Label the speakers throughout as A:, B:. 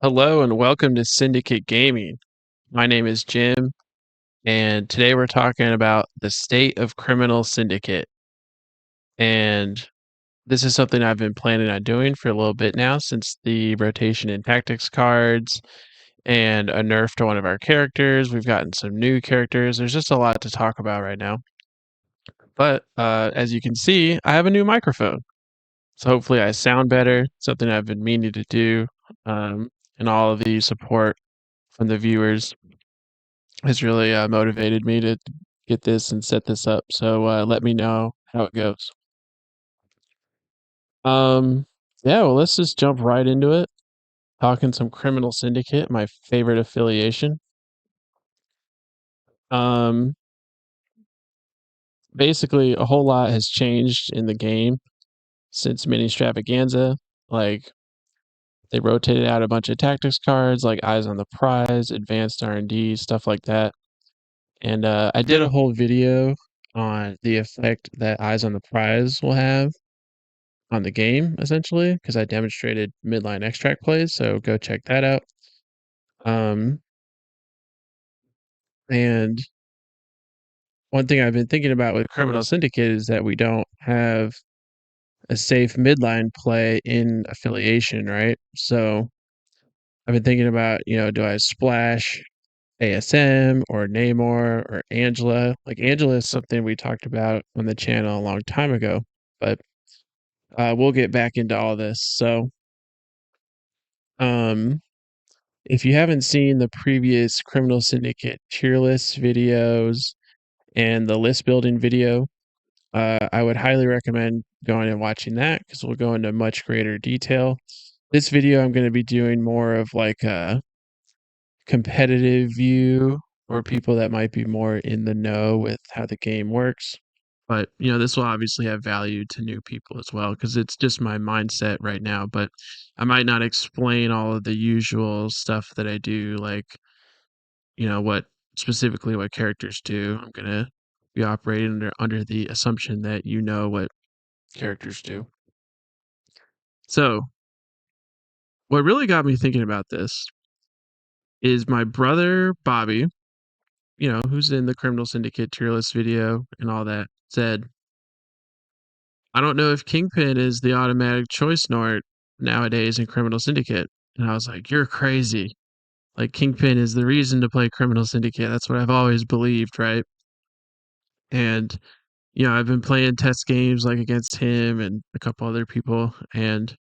A: Hello and welcome to Syndicate Gaming. My name is Jim, and today we're talking about the state of Criminal Syndicate. And this is something I've been planning on doing for a little bit now since the rotation in tactics cards and a nerf to one of our characters. We've gotten some new characters. There's just a lot to talk about right now. But as you can see, I have a new microphone. So hopefully I sound better, something I've been meaning to do. Um, and all of the support from the viewers has really motivated me to get this and set this up. So let me know how it goes. Um, yeah, well, let's just jump right into it. Talking some Criminal Syndicate, my favorite affiliation. Um, Basically, a whole lot has changed in the game since Mini Stravaganza. Like they rotated out a bunch of tactics cards, like Eyes on the Prize, Advanced R&D, stuff like that. And I did a whole video on the effect that Eyes on the Prize will have on the game, essentially, because I demonstrated midline extract plays, so go check that out. Um, and one thing I've been thinking about with Criminal Syndicate is that we don't have a safe midline play in affiliation, right? So I've been thinking about, do I splash ASM or Namor or Angela? Like Angela is something we talked about on the channel a long time ago, but we'll get back into all this. So, um, if you haven't seen the previous Criminal Syndicate tier list videos and the list building video, I would highly recommend going and watching that because we'll go into much greater detail. This video, I'm going to be doing more of like a competitive view or people that might be more in the know with how the game works. But, this will obviously have value to new people as well because it's just my mindset right now. But I might not explain all of the usual stuff that I do, like, what specifically what characters do. I'm going to be operating under the assumption that you know what characters do. So, what really got me thinking about this is my brother Bobby, who's in the Criminal Syndicate tier list video and all that, said, I don't know if Kingpin is the automatic choice Nort nowadays in Criminal Syndicate. And I was like, you're crazy. Like, Kingpin is the reason to play Criminal Syndicate. That's what I've always believed, right? And, I've been playing test games like against him and a couple other people. And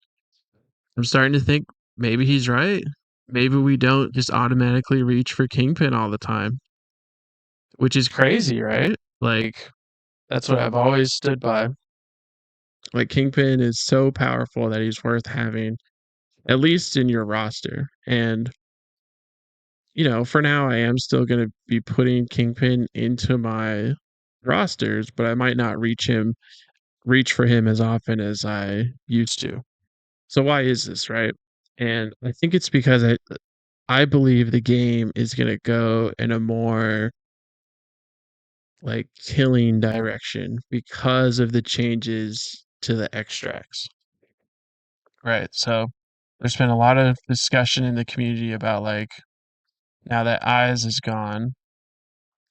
A: I'm starting to think maybe he's right. Maybe we don't just automatically reach for Kingpin all the time, which is crazy, right? Like, that's what I've always stood by. Like Kingpin is so powerful that he's worth having at least in your roster. And for now I am still going to be putting Kingpin into my rosters, but I might not reach for him as often as I used to. So why is this, right? And I think it's because I believe the game is going to go in a more like killing direction because of the changes to the extracts. Right. So there's been a lot of discussion in the community about like now that eyes is gone,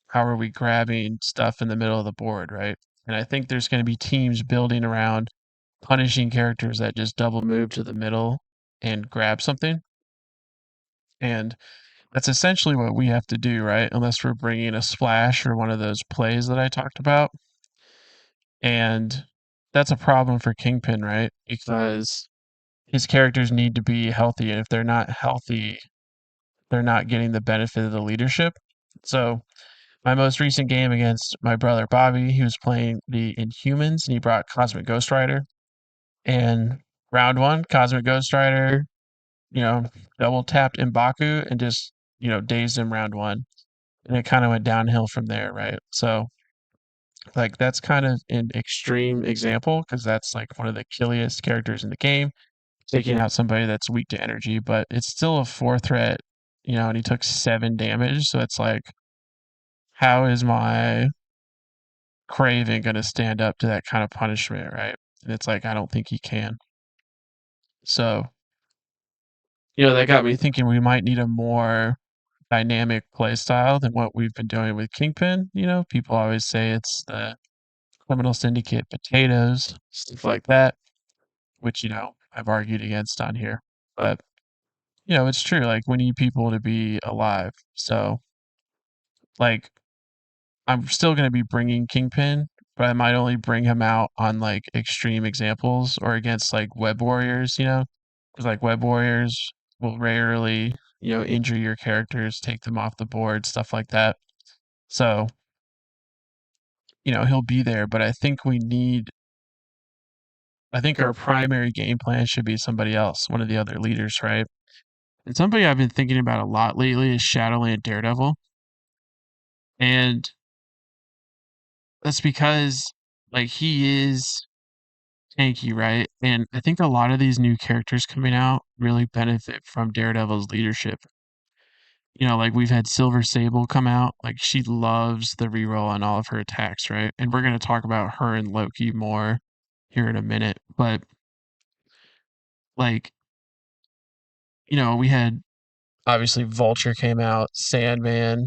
A: how are we grabbing stuff in the middle of the board, right? And I think there's going to be teams building around punishing characters that just double move to the middle and grab something. And that's essentially what we have to do, right? Unless we're bringing a splash or one of those plays that I talked about. And that's a problem for Kingpin, right? Because his characters need to be healthy. And if they're not healthy, they're not getting the benefit of the leadership. So my most recent game against my brother Bobby, he was playing the Inhumans and he brought Cosmic Ghost Rider. And round one, Cosmic Ghost Rider, you know, double tapped M'Baku and just, dazed him round one. And it kind of went downhill from there, right? So, like, that's kind of an extreme example because that's like one of the killiest characters in the game, taking out somebody that's weak to energy, but it's still a 4 threat, and he took 7 damage. So it's like, how is my Craven going to stand up to that kind of punishment, right? And it's like, I don't think he can. So, that got me thinking we might need a more dynamic play style than what we've been doing with Kingpin. People always say it's the Criminal Syndicate potatoes, stuff like that, which, I've argued against on here. But, it's true. Like, we need people to be alive. So, like, I'm still going to be bringing Kingpin, but I might only bring him out on like extreme examples or against like web warriors, because like web warriors will rarely, injure your characters, take them off the board, stuff like that. So, he'll be there, but I think our primary game plan should be somebody else, one of the other leaders, right? And somebody I've been thinking about a lot lately is Shadowland Daredevil. And that's because like he is tanky, right? And I think a lot of these new characters coming out really benefit from Daredevil's leadership. Like we've had Silver Sable come out, like she loves the reroll on all of her attacks, right? And we're going to talk about her and Loki more here in a minute. But like, we had obviously Vulture came out, Sandman,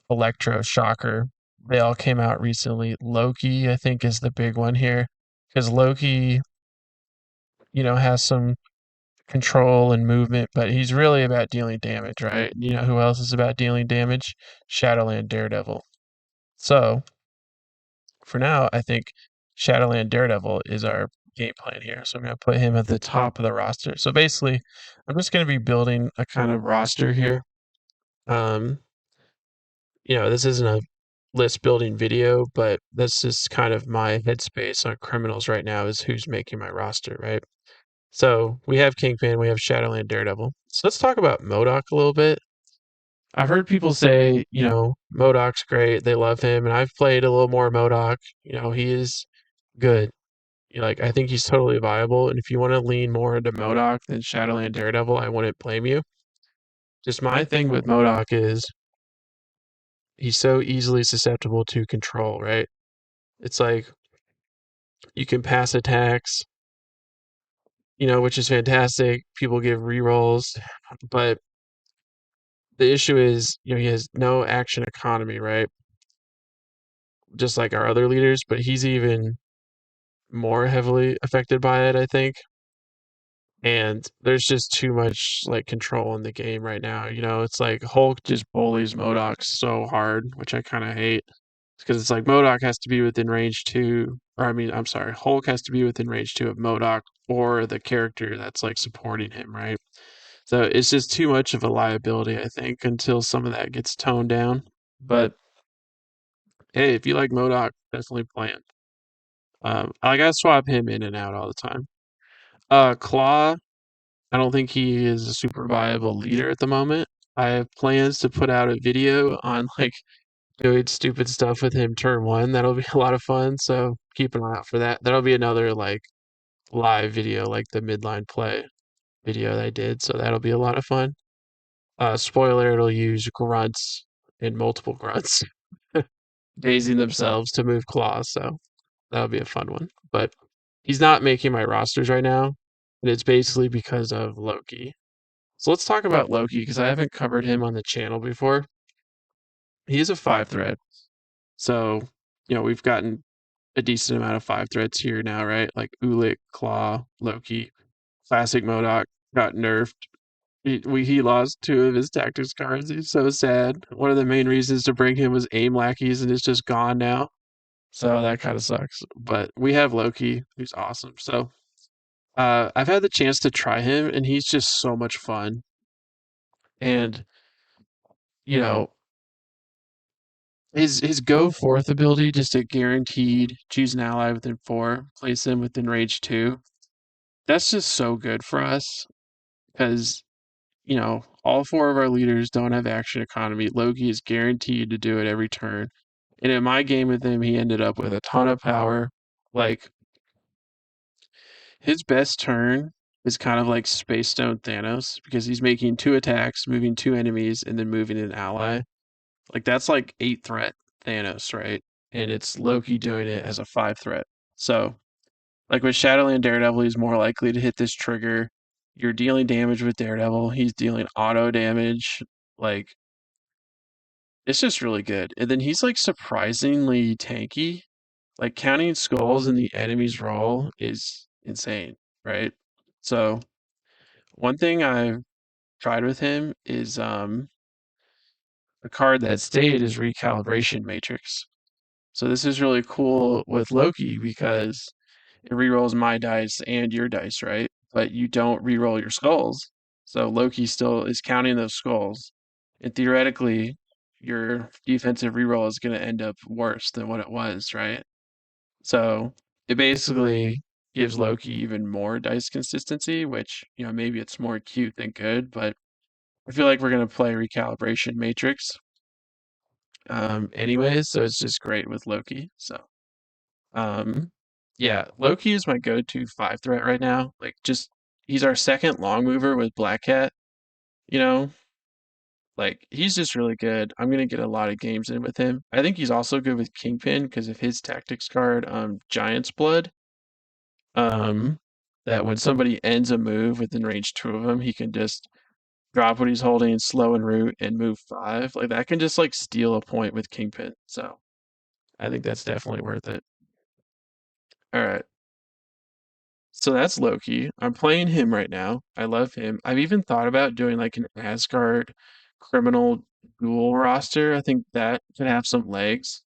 A: Electro, Shocker. They all came out recently. Loki, I think, is the big one here because Loki, has some control and movement, but he's really about dealing damage, right? You know who else is about dealing damage? Shadowland Daredevil. So for now, I think Shadowland Daredevil is our game plan here. So I'm going to put him at the top of the roster. So basically, I'm just going to be building a kind of roster here. Um, this isn't a list building video, but that's just kind of my headspace on criminals right now is who's making my roster, right? So we have Kingpin, we have Shadowland Daredevil. So let's talk about MODOK a little bit. I've heard people say, MODOK's great, they love him, and I've played a little more MODOK. He is good. Like I think he's totally viable, and if you want to lean more into MODOK than Shadowland Daredevil, I wouldn't blame you. Just my thing with MODOK is he's so easily susceptible to control, right? It's like you can pass attacks, which is fantastic. People give rerolls, but the issue is, he has no action economy, right? Just like our other leaders, but he's even more heavily affected by it, I think. And there's just too much like control in the game right now. It's like Hulk just bullies MODOK so hard, which I kind of hate. Because it's like MODOK has to be within range two, or I mean, I'm sorry, Hulk has to be within range two of MODOK or the character that's like supporting him, right? So it's just too much of a liability, I think, until some of that gets toned down. But hey, if you like MODOK, definitely play him. I gotta swap him in and out all the time. Claw, I don't think he is a super viable leader at the moment. I have plans to put out a video on like doing stupid stuff with him turn one. That'll be a lot of fun. So keep an eye out for that. That'll be another like live video, like the midline play video that I did. So that'll be a lot of fun. Spoiler, it'll use grunts and multiple grunts, dazing themselves to move claws. So that'll be a fun one. But he's not making my rosters right now. And it's basically because of Loki. So let's talk about Loki because I haven't covered him on the channel before. He is a 5 threat. So, we've gotten a decent amount of 5 threats here now, right? Like Ulik, Claw, Loki, Classic MODOK got nerfed. He lost 2 of his tactics cards. He's so sad. One of the main reasons to bring him was aim lackeys, and it's just gone now. So that kind of sucks. But we have Loki, who's awesome. So I've had the chance to try him, and he's just so much fun. And you know, his go forth ability, just a guaranteed choose an ally within 4, place them within range 2. That's just so good for us because all 4 of our leaders don't have action economy. Loki is guaranteed to do it every turn. And in my game with him, he ended up with a ton of power. Like his best turn is kind of like Space Stone Thanos because he's making 2 attacks, moving 2 enemies, and then moving an ally. Like that's like 8 threat Thanos, right? And it's Loki doing it as a 5 threat. So, like with Shadowland Daredevil, he's more likely to hit this trigger. You're dealing damage with Daredevil. He's dealing auto damage. Like, it's just really good. And then he's like surprisingly tanky. Like counting skulls in the enemy's roll is insane, right? So one thing I've tried with him is a card that stayed is Recalibration Matrix. So this is really cool with Loki because it rerolls my dice and your dice, right? But you don't reroll your skulls. So Loki still is counting those skulls. And theoretically, your defensive reroll is going to end up worse than what it was, right? So it basically gives Loki even more dice consistency, which, maybe it's more cute than good, but I feel like we're going to play Recalibration Matrix anyways, so it's just great with Loki. So um, yeah, Loki is my go-to five threat right now. Like, just he's our second long mover with Black Cat. You know, like he's just really good. I'm gonna get a lot of games in with him. I think he's also good with Kingpin because of his tactics card, Giant's Blood. Um, that when somebody ends a move within range two of him, he can just drop what he's holding, slow and root, and move five. Like that can just like steal a point with Kingpin. So I think that's definitely worth it. All right. So that's Loki. I'm playing him right now. I love him. I've even thought about doing like an Asgard criminal duel roster. I think that could have some legs.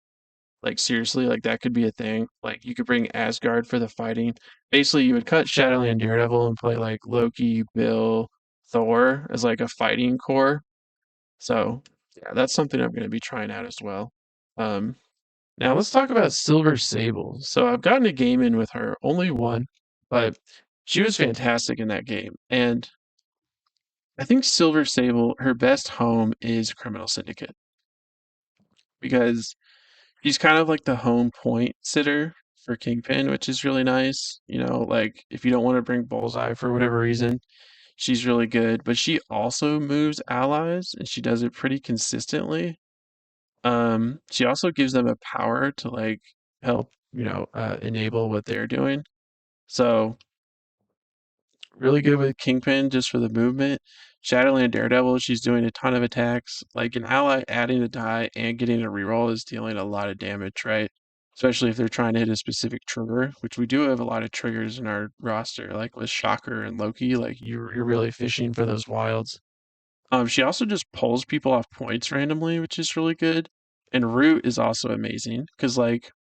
A: Like seriously, like that could be a thing. Like you could bring Asgard for the fighting. Basically, you would cut Shadowland Daredevil and play like Loki, Bill, Thor as like a fighting core. So yeah, that's something I'm going to be trying out as well. Um, Now let's talk about Silver Sable. So I've gotten a game in with her, only one, but she was fantastic in that game. And I think Silver Sable, her best home is Criminal Syndicate because she's kind of like the home point sitter for Kingpin, which is really nice. Like if you don't want to bring Bullseye for whatever reason, she's really good. But she also moves allies and she does it pretty consistently. She also gives them a power to like help, enable what they're doing. So really good with Kingpin just for the movement. Shadowland Daredevil, she's doing a ton of attacks. Like an ally adding a die and getting a reroll is dealing a lot of damage, right? Especially if they're trying to hit a specific trigger, which we do have a lot of triggers in our roster, like with Shocker and Loki. Like you're really fishing for those wilds. She also just pulls people off points randomly, which is really good. And Root is also amazing because, like,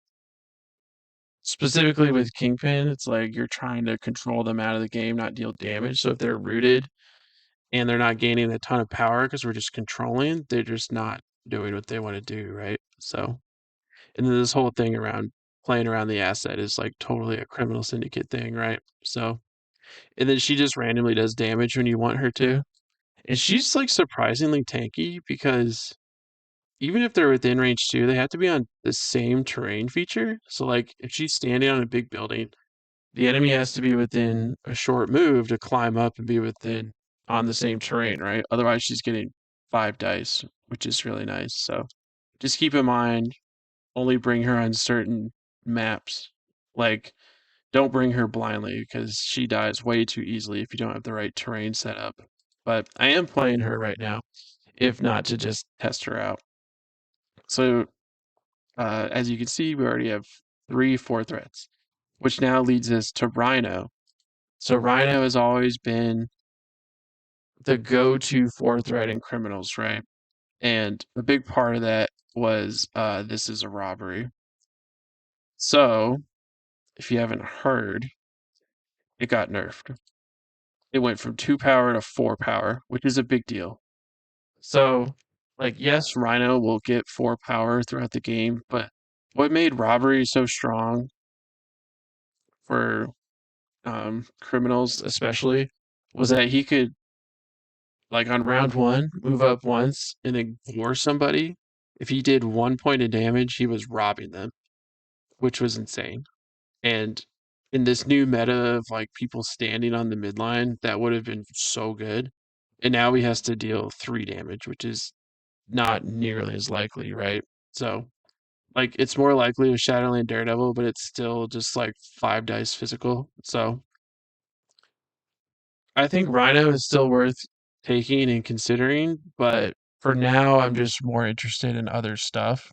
A: specifically with Kingpin, it's like you're trying to control them out of the game, not deal damage. So if they're rooted and they're not gaining a ton of power because we're just controlling, they're just not doing what they want to do, right? So, and then this whole thing around playing around the asset is like totally a criminal syndicate thing, right? So, and then she just randomly does damage when you want her to. And she's like surprisingly tanky because even if they're within range two, they have to be on the same terrain feature. So, like, if she's standing on a big building, the enemy has to be within a short move to climb up and be within on the same terrain, right? Otherwise, she's getting five dice, which is really nice. So, just keep in mind, only bring her on certain maps. Like, don't bring her blindly because she dies way too easily if you don't have the right terrain set up. But I am playing her right now, if not to just test her out. So as you can see, we already have 3 4 threats, which now leads us to Rhino. So Rhino has always been the go-to 4 threat in criminals, right? And a big part of that was this is a robbery. So if you haven't heard, it got nerfed. It went from 2 power to 4 power, which is a big deal. So, like, yes, Rhino will get 4 power throughout the game, but what made robbery so strong for criminals especially was that he could, like, on round one move up once and then gore somebody. If he did 1 point of damage, he was robbing them, which was insane. And in this new meta of like people standing on the midline, that would have been so good. And now he has to deal 3 damage, which is not nearly as likely, right? So like it's more likely with Shadowland Daredevil, but it's still just like 5 dice physical. So I think Rhino is still worth taking and considering, but for now, I'm just more interested in other stuff.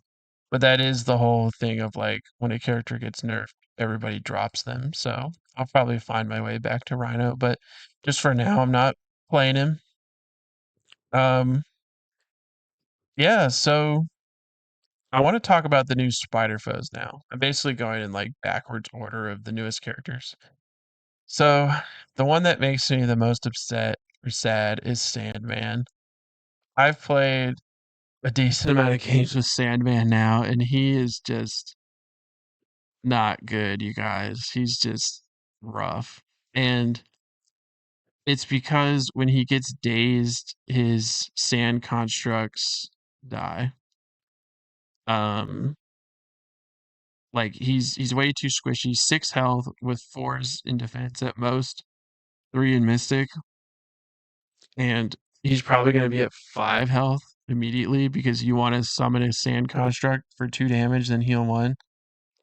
A: But that is the whole thing of like when a character gets nerfed, everybody drops them. So I'll probably find my way back to Rhino, but just for now, I'm not playing him. Um, yeah, so I want to talk about the new spider foes now. I'm basically going in like backwards order of the newest characters. So the one that makes me the most upset or sad is Sandman. I've played a decent amount of games with Sandman now, and he is just not good, you guys. He's just rough. And it's because when he gets dazed, his sand constructs die. Um, like he's way too squishy. 6 health with fours in defense at most, three in mystic, and he's probably gonna be at 5 health immediately because you want to summon a sand construct for 2 damage, then heal one.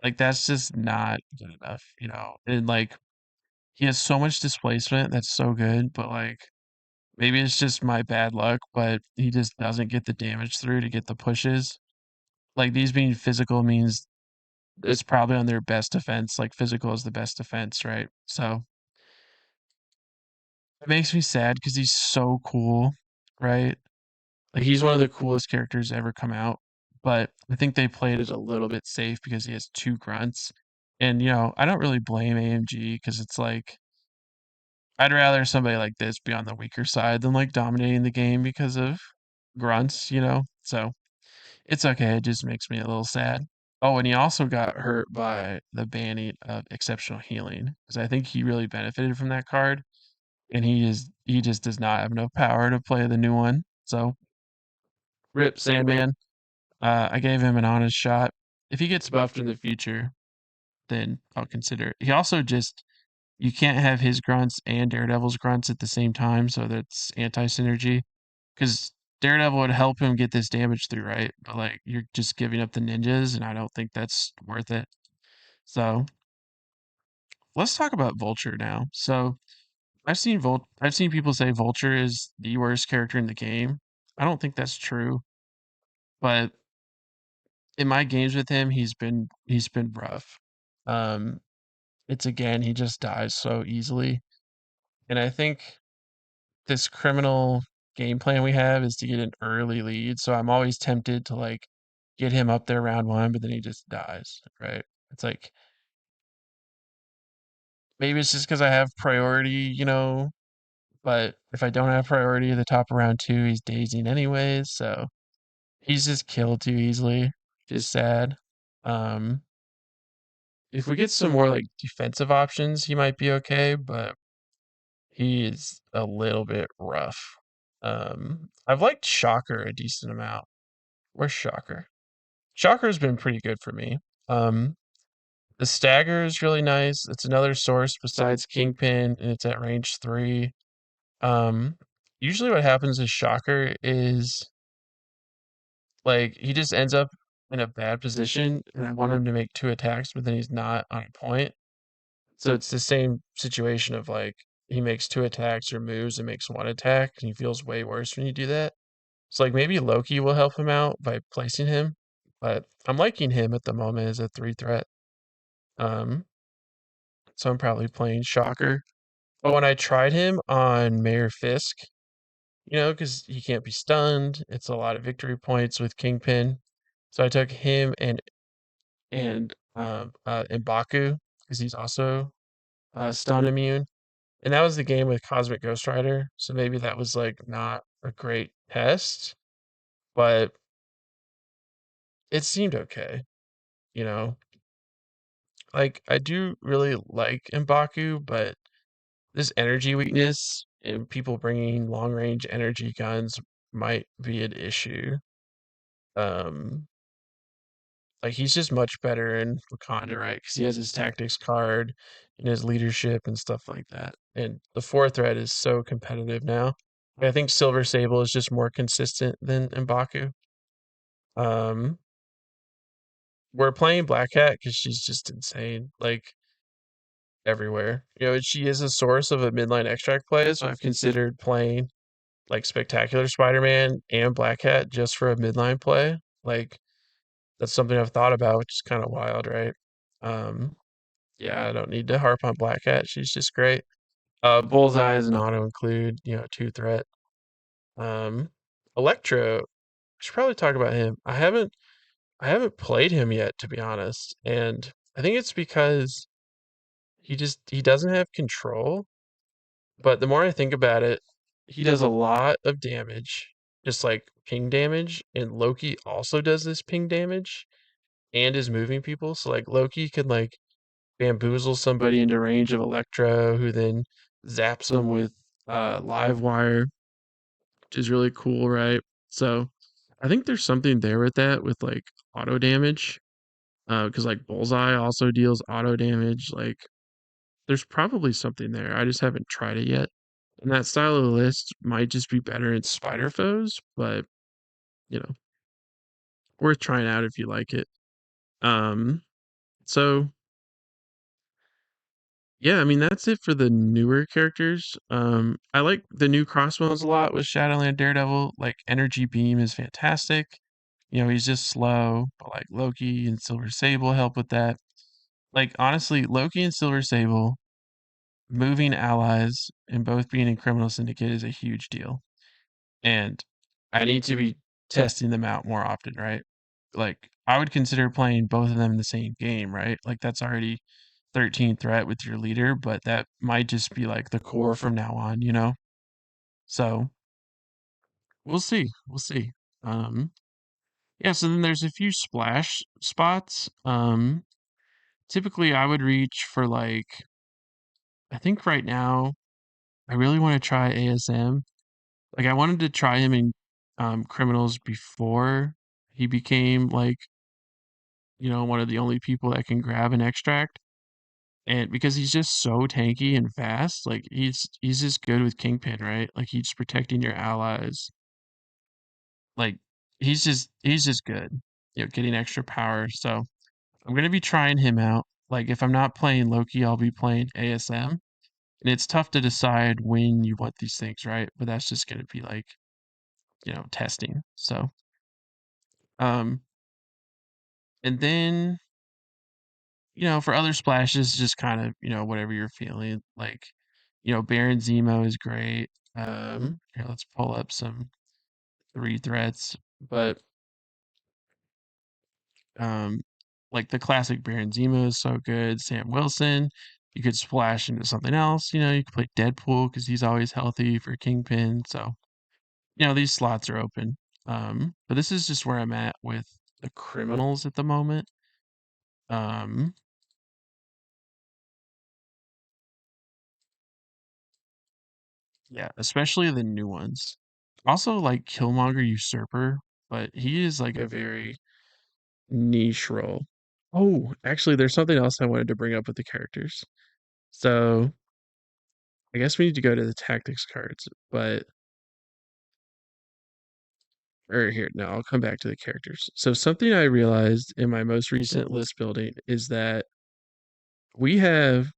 A: Like that's just not good enough, you know. And like he has so much displacement that's so good, but like maybe it's just my bad luck, but he just doesn't get the damage through to get the pushes. Like these being physical means it's probably on their best defense. Like physical is the best defense, right? So it makes me sad because he's so cool, right? Like he's one of the coolest characters to ever come out. But I think they played it a little bit safe because he has 2 grunts. And you know, I don't really blame AMG because it's like I'd rather somebody like this be on the weaker side than like dominating the game because of grunts, you know? So it's okay. It just makes me a little sad. Oh, and he also got hurt by the banning of exceptional healing because I think he really benefited from that card, and he just does not have enough power to play the new one. So rip Sandman. I gave him an honest shot. If he gets buffed in the future, then I'll consider it. He also just you can't have his grunts and Daredevil's grunts at the same time, so that's anti synergy. Because Daredevil would help him get this damage through, right? But like you're just giving up the ninjas, and I don't think that's worth it. So let's talk about Vulture now. So I've seen people say Vulture is the worst character in the game. I don't think that's true, but in my games with him, he's been rough. Um, it's again he just dies so easily, and I think this criminal game plan we have is to get an early lead. So I'm always tempted to like get him up there round one, but then he just dies, right? It's like maybe it's just because I have priority, you know, but if I don't have priority at the top of round two, he's dazing anyways. So he's just killed too easily. Just sad. Um, if we get some more like defensive options, he might be okay, but he is a little bit rough. I've liked Shocker a decent amount. Where's Shocker? Shocker's been pretty good for me. Um, the Stagger is really nice. It's another source besides Kingpin, and it's at range 3. Um, usually what happens with Shocker is like he just ends up in a bad position, and I want him to make 2 attacks, but then he's not on a point. So it's the same situation of like he makes 2 attacks or moves and makes 1 attack, and he feels way worse when you do that. So like maybe Loki will help him out by placing him, but I'm liking him at the moment as a 3 threat. Um, so I'm probably playing Shocker. But when I tried him on Mayor Fisk, you know, because he can't be stunned, it's a lot of victory points with Kingpin. So I took him and M'Baku because he's also stun immune. And that was the game with Cosmic Ghost Rider. So maybe that was like not a great test, but it seemed okay, you know. Like I do really like M'Baku, but this energy weakness and people bringing long range energy guns might be an issue. Um, like he's just much better in Wakanda, right? Because he has his tactics card and his leadership and stuff like that. And the 4 threat is so competitive now. I think Silver Sable is just more consistent than M'Baku. Um, we're playing Black Hat because she's just insane. Like everywhere. She is a source of a midline extract play, so I've considered playing like Spectacular Spider-Man and Black Cat just for a midline play. Like that's something I've thought about, which is kind of wild, right? Um, yeah, I don't need to harp on Black Cat. She's just great. Bullseye is an auto include, two threat. Um, Electro, I should probably talk about him. I haven't played him yet, to be honest, and I think it's because he doesn't have control. But the more I think about it, he does a lot of damage, just like ping damage, and Loki also does this ping damage and is moving people. So like Loki can like bamboozle somebody into range of Electro, who then zaps them with live wire, which is really cool, right? So I think there's something there with that, with like auto damage, because like Bullseye also deals auto damage. Like there's probably something there. I just haven't tried it yet. And that style of the list might just be better in Spider Foes, but you know, worth trying out if you like it. Um, so yeah, I mean that's it for the newer characters. I like the new Crossbones a lot with Shadowland Daredevil. Like Energy Beam is fantastic. He's just slow, but like Loki and Silver Sable help with that. Like honestly, Loki and Silver Sable moving allies and both being in Criminal Syndicate is a huge deal. And I need to be testing them out more often, right? Like I would consider playing both of them in the same game, right? Like that's already 13 threat with your leader, but that might just be like the core from now on. So we'll see. We'll see. Um, yeah, so then there's a few splash spots. Typically I would reach for like I think right now I really want to try ASM. Like I wanted to try him in Criminals before he became like, one of the only people that can grab an extract. And because he's just so tanky and fast, like he's just good with Kingpin, right? Like he's protecting your allies. Like he's just good. Getting extra power. So I'm gonna be trying him out. Like if I'm not playing Loki, I'll be playing ASM. And it's tough to decide when you want these things, right? But that's just gonna be like, testing. So um and then for other splashes, just kind of, whatever you're feeling. Like, Baron Zemo is great. Here, let's pull up some three threats. But um, like the classic Baron Zemo is so good. Sam Wilson, you could splash into something else. You could play Deadpool because he's always healthy for Kingpin. So, these slots are open. But this is just where I'm at with the criminals at the moment. Um, Yeah, especially the new ones. Also, like Killmonger Usurper, but he is like a very niche role. Oh, actually, there's something else I wanted to bring up with the characters. So I guess we need to go to the tactics cards, but or here, no, I'll come back to the characters. So something I realized in my most recent list building is that we have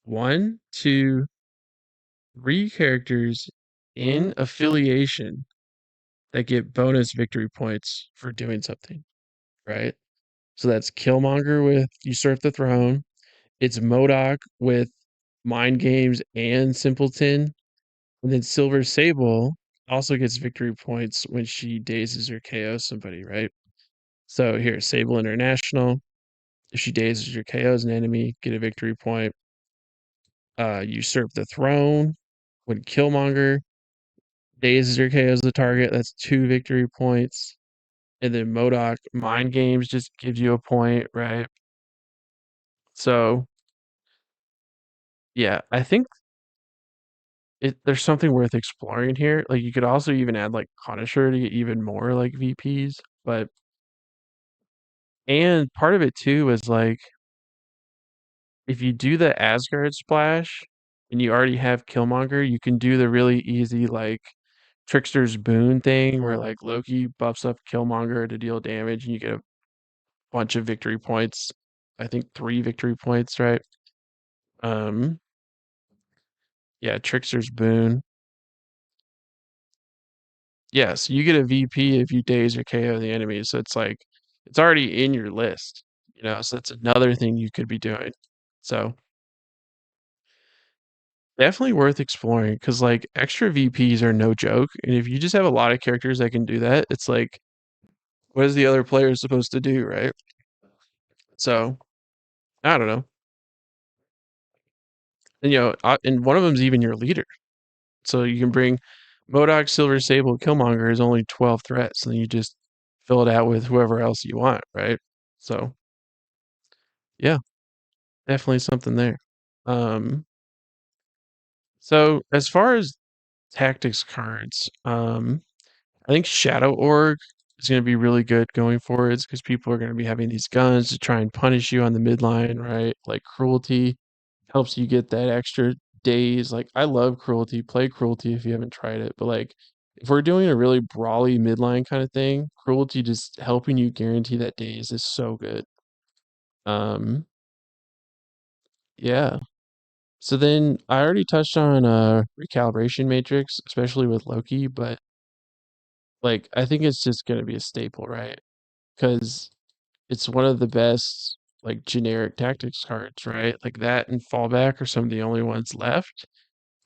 A: one, two, three characters in affiliation that get bonus victory points for doing something, right? So that's Killmonger with Usurp the Throne. It's MODOK with Mind Games and Simpleton. And then Silver Sable also gets victory points when she dazes or KOs somebody, right? So here, Sable International. If she dazes or KOs an enemy, get a victory point. Usurp the Throne. When Killmonger dazes or KOs the target, that's 2 victory points. And then MODOK Mind Games just gives you a point, right? So yeah, I think there's something worth exploring here. Like you could also even add like Punisher to get even more like VPs, but and part of it too is like if you do the Asgard splash and you already have Killmonger, you can do the really easy like Trickster's Boon thing where like Loki buffs up Killmonger to deal damage and you get a bunch of victory points. I think 3 victory points, right? Um, yeah, Trickster's Boon. Yeah, so you get a VP if you daze or KO the enemy. So it's like it's already in your list, so that's another thing you could be doing. So definitely worth exploring because like extra VPs are no joke. And if you just have a lot of characters that can do that, it's like, what is the other player supposed to do, right? So I don't know. And and one of them's even your leader. So you can bring Modok, Silver Sable, Killmonger is only 12 threats, and you just fill it out with whoever else you want, right? So yeah, definitely something there. Um, so as far as tactics cards, I think Shadow Org is going to be really good going forwards because people are going to be having these guns to try and punish you on the midline, right? Like Cruelty helps you get that extra days. Like I love Cruelty. Play Cruelty if you haven't tried it. But like if we're doing a really brawly midline kind of thing, Cruelty just helping you guarantee that days is so good. Um, yeah. So then I already touched on recalibration matrix, especially with Loki, but like I think it's just gonna be a staple, right? Because it's one of the best like generic tactics cards, right? Like that and fallback are some of the only ones left.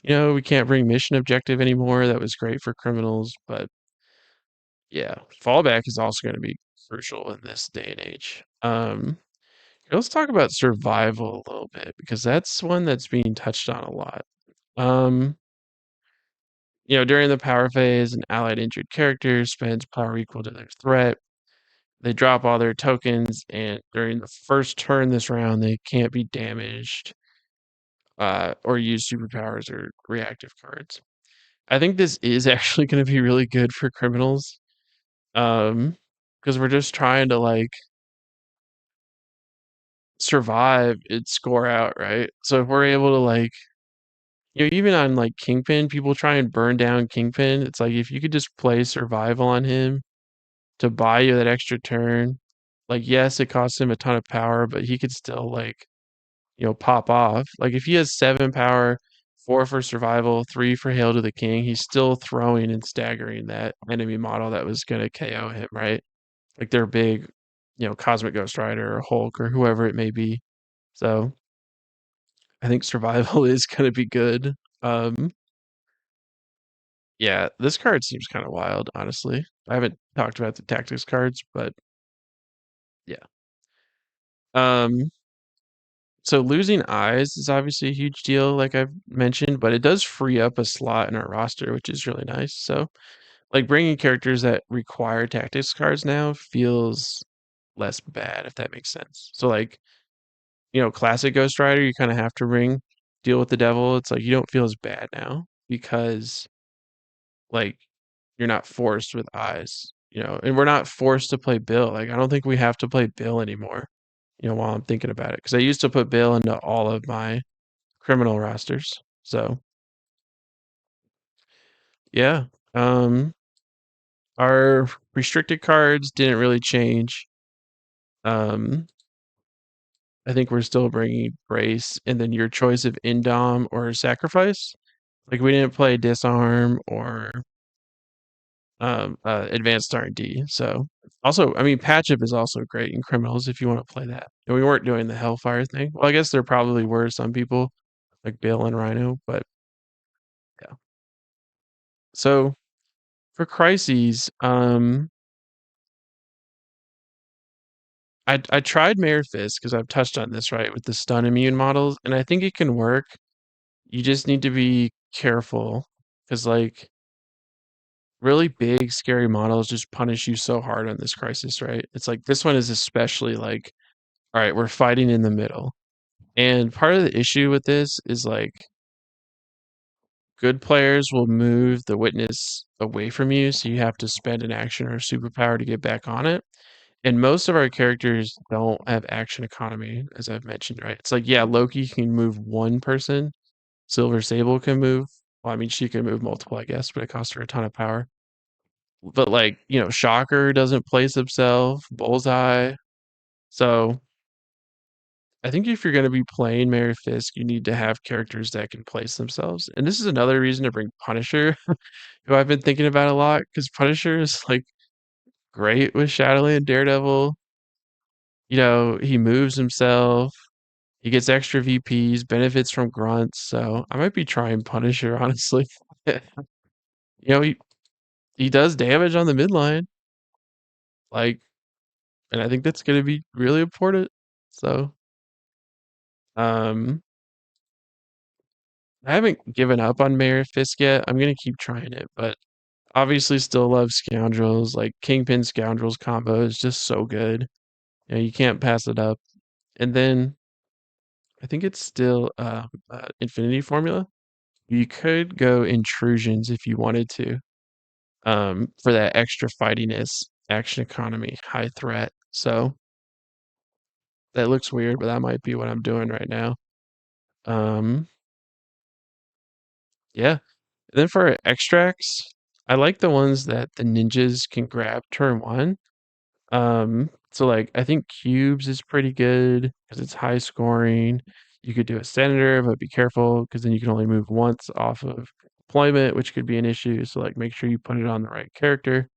A: We can't bring mission objective anymore. That was great for criminals, but yeah, fallback is also going to be crucial in this day and age. Let's talk about survival a little bit because that's one that's being touched on a lot. Um, during the power phase, an allied injured character spends power equal to their threat. They drop all their tokens, and during the first turn this round, they can't be damaged or use superpowers or reactive cards. I think this is actually going to be really good for criminals, because we're just trying to like survive and score out, right? So if we're able to like, even on like Kingpin, people try and burn down Kingpin. It's like if you could just play survival on him to buy you that extra turn, like yes, it costs him a ton of power, but he could still like, pop off. Like if he has 7 power, 4 for survival, 3 for hail to the king, he's still throwing and staggering that enemy model that was gonna KO him, right? Like their big, Cosmic Ghost Rider or Hulk or whoever it may be. So I think survival is gonna be good. Um, yeah, this card seems kind of wild, honestly. I haven't talked about the tactics cards, but yeah. Um, so losing eyes is obviously a huge deal, like I've mentioned, but it does free up a slot in our roster, which is really nice. So, like bringing characters that require tactics cards now feels less bad, if that makes sense. So, like, classic Ghost Rider, you kind of have to deal with the devil. It's like you don't feel as bad now because, like, you're not forced with eyes, and we're not forced to play Bill. Like, I don't think we have to play Bill anymore, while I'm thinking about it. Because I used to put Bill into all of my criminal rosters. So yeah, um, our restricted cards didn't really change. Um, I think we're still bringing Brace, and then your choice of Indom or Sacrifice. Like we didn't play Disarm or Advanced R&D. So also, I mean, Patch Up is also great in criminals if you want to play that. And we weren't doing the Hellfire thing. Well, I guess there probably were some people like Bill and Rhino, but yeah. So for crises, I tried Mayor Fist because I've touched on this, right, with the stun immune models, and I think it can work. You just need to be careful because, like, really big, scary models just punish you so hard on this crisis, right? It's like this one is especially like, all right, we're fighting in the middle. And part of the issue with this is like good players will move the witness away from you, so you have to spend an action or a superpower to get back on it. And most of our characters don't have action economy, as I've mentioned, right? It's like, yeah, Loki can move one person. Silver Sable can move. Well, I mean, she can move multiple, I guess, but it costs her a ton of power. But like, Shocker doesn't place himself, Bullseye. So I think if you're going to be playing Mary Fisk, you need to have characters that can place themselves. And this is another reason to bring Punisher, who I've been thinking about a lot, because Punisher is like great with Shadowland Daredevil. You know, he moves himself, he gets extra VPs, benefits from grunts. So I might be trying Punisher, honestly. You know, he does damage on the midline, like, and I think that's going to be really important. So, um, I haven't given up on Mayor Fisk yet. I'm gonna keep trying it, but obviously still love Scoundrels. Like Kingpin Scoundrels combo is just so good. You know, you can't pass it up. And then I think it's still Infinity Formula. You could go Intrusions if you wanted to, for that extra fightiness, action economy, high threat. So that looks weird, but that might be what I'm doing right now. Um, yeah. And then for extracts, I like the ones that the ninjas can grab turn one. So like I think cubes is pretty good because it's high scoring. You could do a senator, but be careful because then you can only move once off of deployment, which could be an issue. So like make sure you put it on the right character.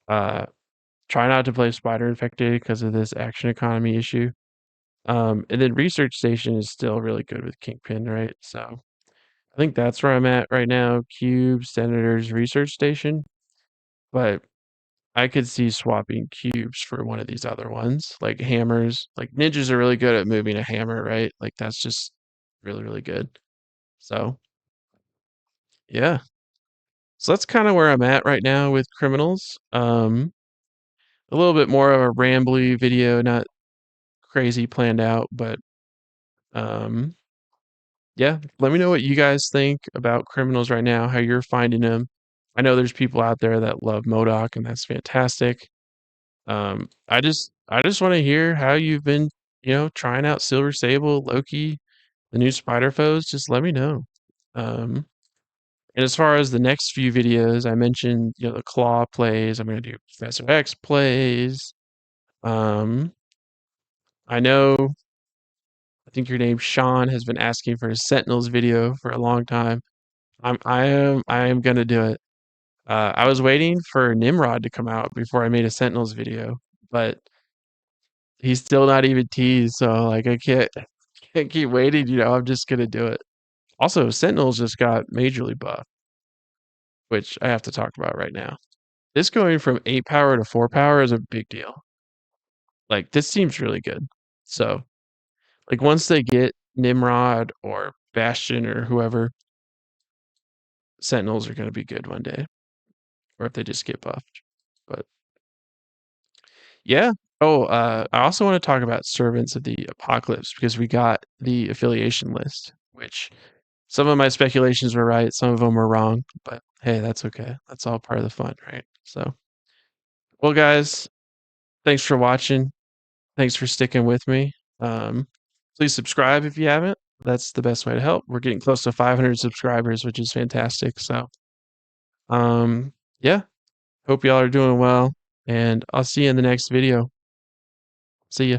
A: Uh, Try not to play spider infected because of this action economy issue. And then research station is still really good with Kingpin, right? So I think that's where I'm at right now. Cube, senators, research station. But I could see swapping cubes for one of these other ones, like hammers. Like ninjas are really good at moving a hammer, right? Like that's just really, really good. So yeah. So that's kind of where I'm at right now with criminals. A little bit more of a rambly video, not crazy planned out, but um yeah, let me know what you guys think about criminals right now, how you're finding them. I know there's people out there that love Modoc and that's fantastic. I just want to hear how you've been, trying out Silver Sable, Loki, the new Spider Foes. Just let me know. Um, and as far as the next few videos, I mentioned, the Claw plays. I'm gonna do Professor X plays. Um, I know. I think your name Sean has been asking for a Sentinels video for a long time. I am gonna do it. I was waiting for Nimrod to come out before I made a Sentinels video, but he's still not even teased, so like I can't keep waiting, I'm just gonna do it. Also, Sentinels just got majorly buffed, which I have to talk about right now. This going from 8 power to 4 power is a big deal. Like this seems really good. So, like once they get Nimrod or Bastion or whoever, Sentinels are gonna be good one day. Or if they just get buffed. But yeah. Oh, I also want to talk about Servants of the Apocalypse because we got the affiliation list, which some of my speculations were right, some of them were wrong, but hey, that's okay. That's all part of the fun, right? So, well, guys, thanks for watching. Thanks for sticking with me. Um, Please subscribe if you haven't. That's the best way to help. We're getting close to 500 subscribers, which is fantastic. So, yeah, hope y'all are doing well, and I'll see you in the next video. See ya.